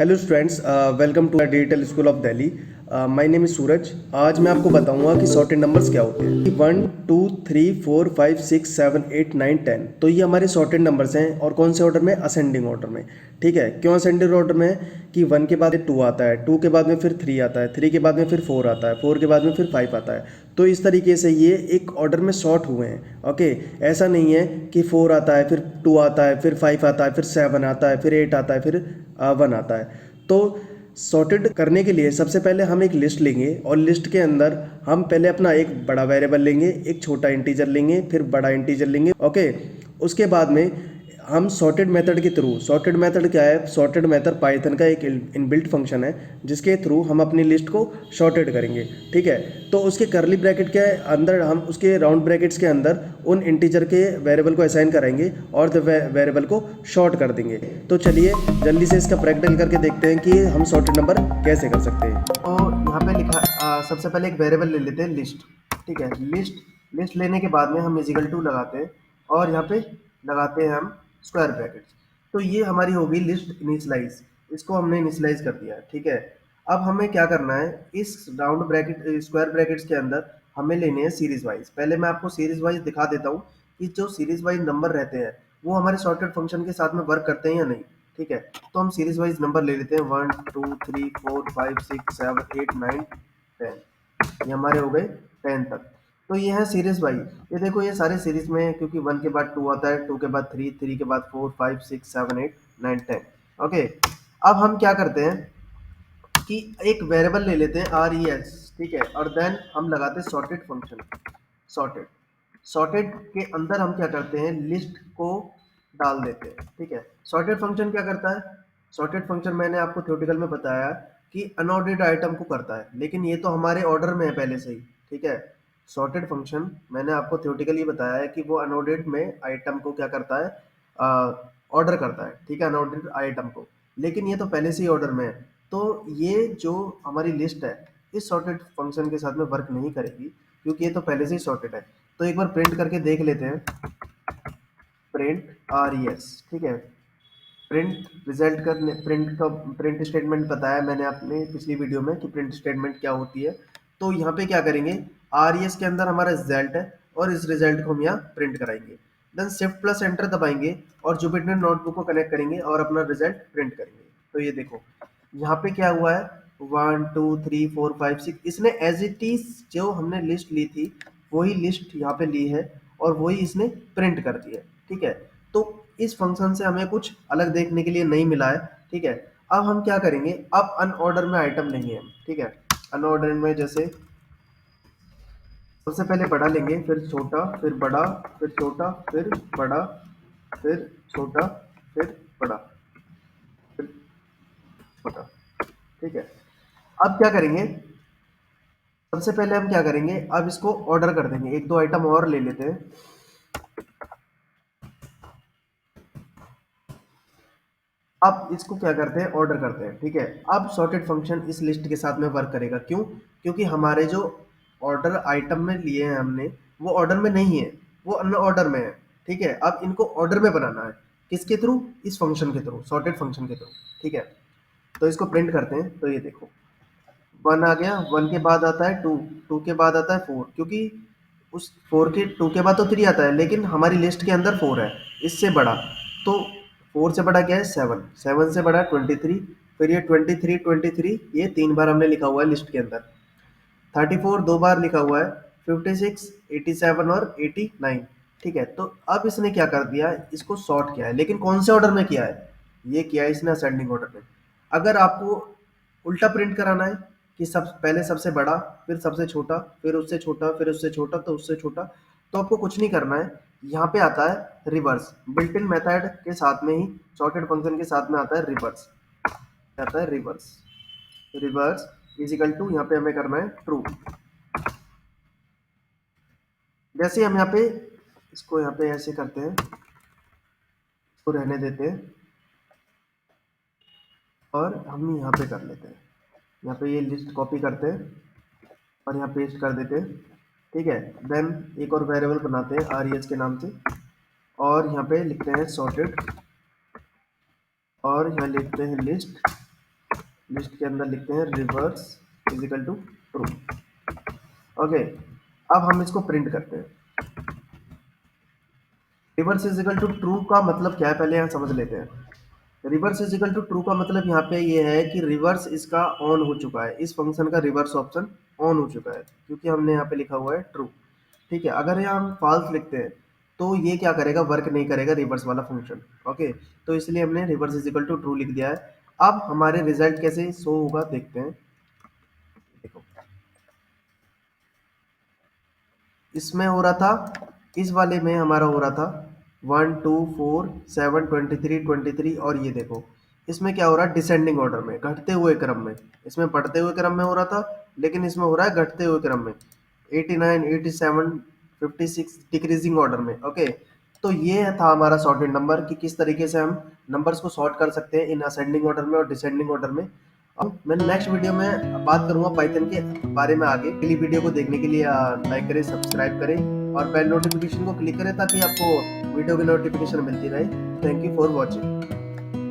Hello students, welcome to digital school of Delhi. My name is Suraj. आज मैं आपको बताऊंगा कि सॉर्टेड नंबर्स क्या होते हैं। 1 2 3 4 5 6 7 8 9 10, तो ये हमारे सॉर्टेड नंबर्स हैं। और कौन से ऑर्डर में? असेंडिंग ऑर्डर में। ठीक है, क्यों असेंडिंग ऑर्डर में? कि 1 के बाद 2 आता है, 2 के बाद में फिर 3 आता है, 3 के बाद में फिर 4 आता है, 4 के बाद में फिर 5 आता है। तो इस तरीके से ये एक ऑर्डर में सॉर्ट हुए हैं। ओके, ऐसा नहीं है कि 4 आता है, फिर 2 आता है, फिर 5 आता है, फिर 7 आता है, फिर 8 आता है, फिर 1 आता है। तो सॉर्टेड करने के लिए सबसे पहले हम एक लिस्ट लेंगे, और लिस्ट के अंदर हम पहले अपना एक बड़ा वेरिएबल लेंगे, एक छोटा इंटीजर लेंगे, फिर बड़ा इंटीजर लेंगे। ओके, उसके बाद में हम सॉर्टेड मेथड के थ्रू, सॉर्टेड मेथड क्या है? सॉर्टेड मेथड पाइथन का एक इनबिल्ट फंक्शन है जिसके थ्रू हम अपनी लिस्ट को सॉर्टेड करेंगे। ठीक है, तो उसके करली ब्रैकेट के अंदर हम उसके राउंड ब्रैकेट्स के अंदर उन इंटीजर के वेरिएबल को असाइन कराएंगे और वेरिएबल को शॉर्ट कर देंगे। तो चलिए जल्दी से इसका प्रैक्टिकल करके देखते हैं कि हम सॉर्टेड नंबर कैसे कर सकते हैं। तो यहाँ पे लिखा सबसे पहले एक वेरिएबल ले लेते हैं, लिस्ट। ठीक है, लिस्ट लेने के बाद में हम इजिकल टू लगाते हैं और यहाँ पे लगाते हैं हम स्क्वायर ब्रैकेट्स। तो ये हमारी होगी लिस्ट इनिशियलाइज। इसको हमने इनिशियलाइज कर दिया है। ठीक है, अब हमें क्या करना है, इस राउंड ब्रैकेट स्क्वायर ब्रैकेट्स के अंदर हमें लेने हैं सीरीज वाइज। पहले मैं आपको सीरीज वाइज दिखा देता हूँ कि जो सीरीज वाइज नंबर रहते हैं वो हमारे सॉर्टेड फंक्शन के साथ में वर्क करते हैं या नहीं। ठीक है, तो हम सीरीज वाइज नंबर ले लेते हैं। 1 2 3 4 5 6 7 8 9 10। ये हमारे हो गए 10 तक। तो ये है सीरीज वाइज। ये देखो, ये सारे सीरीज में है क्योंकि 1 के बाद 2 आता है, 2 के बाद 3, 3 के बाद 4 5 6 7 8 9 10। ओके, अब हम क्या करते हैं कि एक वेरिएबल ले लेते हैं res। ठीक है, और देन हम लगाते हैं सॉर्टेड फंक्शन। सॉर्टेड सॉर्टेड के अंदर हम क्या करते हैं, लिस्ट को डाल देते हैं। ठीक है, सॉर्टेड फंक्शन क्या करता है? सॉर्टेड फंक्शन मैंने आपको थ्योरेटिकल में बताया कि अनऑर्डर्ड आइटम को करता है, लेकिन ये तो हमारे ऑर्डर में है पहले से ही। ठीक है, सॉर्टेड फंक्शन मैंने आपको थ्योरेटिकली बताया है कि वो अनऑर्डर्ड में आइटम को क्या करता है, ऑर्डर करता है। ठीक है, अनऑर्डर्ड आइटम को, लेकिन ये तो पहले से ही ऑर्डर में है। तो ये जो हमारी लिस्ट है इस सॉर्टेड फंक्शन के साथ में वर्क नहीं करेगी क्योंकि ये तो पहले से ही सॉर्टेड है। तो एक बार प्रिंट करके देख लेते हैं, प्रिंट res। ठीक है, प्रिंट रिजल्ट का प्रिंट स्टेटमेंट बताया मैंने अपने पिछली वीडियो में कि प्रिंट स्टेटमेंट क्या होती है। तो यहाँ पे क्या करेंगे, res के अंदर हमारा रिजल्ट है और इस रिजल्ट को हम यहाँ प्रिंट कराएंगे। देन शिफ्ट प्लस एंटर दबाएंगे और जुपिटर नोटबुक को कनेक्ट करेंगे और अपना रिजल्ट प्रिंट करेंगे। तो ये देखो यहाँ पे क्या हुआ है, 1 2 3 4 5 6, इसने एज इट इज जो हमने लिस्ट ली थी वही लिस्ट यहाँ पे ली है और वही इसने प्रिंट कर दी है। ठीक है, तो इस फंक्शन से हमें कुछ अलग देखने के लिए नहीं मिला है। ठीक है, अब हम क्या करेंगे, अब अनऑर्डर में आइटम नहीं है। ठीक है, अनऑर्डर में जैसे सबसे पहले बड़ा लेंगे, फिर छोटा, फिर बड़ा, फिर छोटा, फिर बड़ा, फिर छोटा, फिर बड़ा, फिर छोटा। ठीक है, अब क्या करेंगे, सबसे पहले हम क्या करेंगे, अब इसको ऑर्डर कर देंगे। एक दो आइटम और ले लेते हैं। अब इसको क्या करते हैं, ऑर्डर करते हैं। ठीक है, अब सॉर्टेड फंक्शन इस लिस्ट के साथ में वर्क करेगा। क्यों? क्योंकि हमारे जो ऑर्डर आइटम में लिए हैं हमने वो ऑर्डर में नहीं है, वो अनऑर्डर में है। ठीक है, अब इनको ऑर्डर में बनाना है। किसके थ्रू? इस फंक्शन के थ्रू, सॉर्टेड फंक्शन के थ्रू। ठीक है, तो इसको प्रिंट करते हैं। तो ये देखो 1 आ गया, 1 के बाद आता है 2, 2 के बाद आता है 4, क्योंकि उस 4 के 2 के बाद तो 3 आता है, लेकिन हमारी लिस्ट के अंदर 4 है इससे बड़ा। तो 4 से बड़ा क्या है? 7, 7 से बड़ा 23। फिर ये 23 23 ये 3 बार हमने लिखा हुआ है लिस्ट के अंदर। 34 2 बार लिखा हुआ है। 56 87 और 89। ठीक है, तो अब इसने क्या कर दिया, इसको सॉर्ट किया है, लेकिन कौन से ऑर्डर में किया है? ये किया है इसने असेंडिंग ऑर्डर में। अगर आपको उल्टा प्रिंट कराना है कि सब पहले सबसे बड़ा, फिर सबसे छोटा, फिर उससे छोटा, फिर उससे छोटा, तो उससे छोटा, तो आपको कुछ नहीं करना है। यहाँ पे आता है रिवर्स, बिल्ट इन मेथड के साथ में ही सॉर्टेड फंक्शन के साथ में आता है रिवर्स। आता है reverse, reverse is equal to, यहाँ पे हमें करना है ट्रू। जैसे हम यहाँ पे इसको यहाँ पे ऐसे करते हैं, इसको रहने देते हैं और हम यहाँ पे कर लेते हैं। यहाँ पे ये लिस्ट कॉपी करते हैं और यहाँ पेस्ट कर देते हैं। ठीक है, देन एक और वेरिएबल बनाते हैं res के नाम से और यहाँ पे लिखते हैं सॉर्टेड और यहाँ लिखते हैं लिस्ट लिस्ट के अंदर लिखते हैं reverse is equal to true. Okay, अब हम इसको प्रिंट करते हैं। Reverse is equal to true का मतलब क्या है, पहले यहाँ समझ लेते हैं। Reverse is equal to true का मतलब यहाँ पे ये है कि रिवर्स इसका ऑन हो चुका है, इस फंक्शन का रिवर्स ऑप्शन ऑन हो चुका है, क्योंकि हमने यहाँ पे लिखा हुआ है ट्रू। ठीक है, अगर यहाँ हम फॉल्स लिखते हैं तो ये क्या करेगा, वर्क नहीं करेगा रिवर्स वाला फंक्शन। ओके, तो इसलिए हमने reverse is equal to true लिख दिया है। अब हमारे रिजल्ट कैसे शो होगा देखते हैं। देखो, इसमें हो रहा था, इस वाले में हमारा हो रहा था 1 2 4 7 23 23, और ये देखो इसमें क्या हो रहा है, डिसेंडिंग ऑर्डर में, घटते हुए क्रम में। इसमें बढ़ते हुए क्रम में हो रहा था, लेकिन इसमें हो रहा है घटते हुए क्रम में, 89 87 56 डिक्रीजिंग ऑर्डर में। ओके, तो ये था हमारा सॉर्टेड नंबर कि किस तरीके से हम नंबर्स को सॉर्ट कर सकते हैं इन असेंडिंग ऑर्डर में और डिसेंडिंग ऑर्डर में। अब मैं नेक्स्ट वीडियो में बात करूंगा पाइथन के बारे में आगे। अगली वीडियो को देखने के लिए लाइक करें, सब्सक्राइब करें और बेल नोटिफिकेशन को क्लिक करें ताकि आपको वीडियो की नोटिफिकेशन मिलती रहे। Thank you for watching.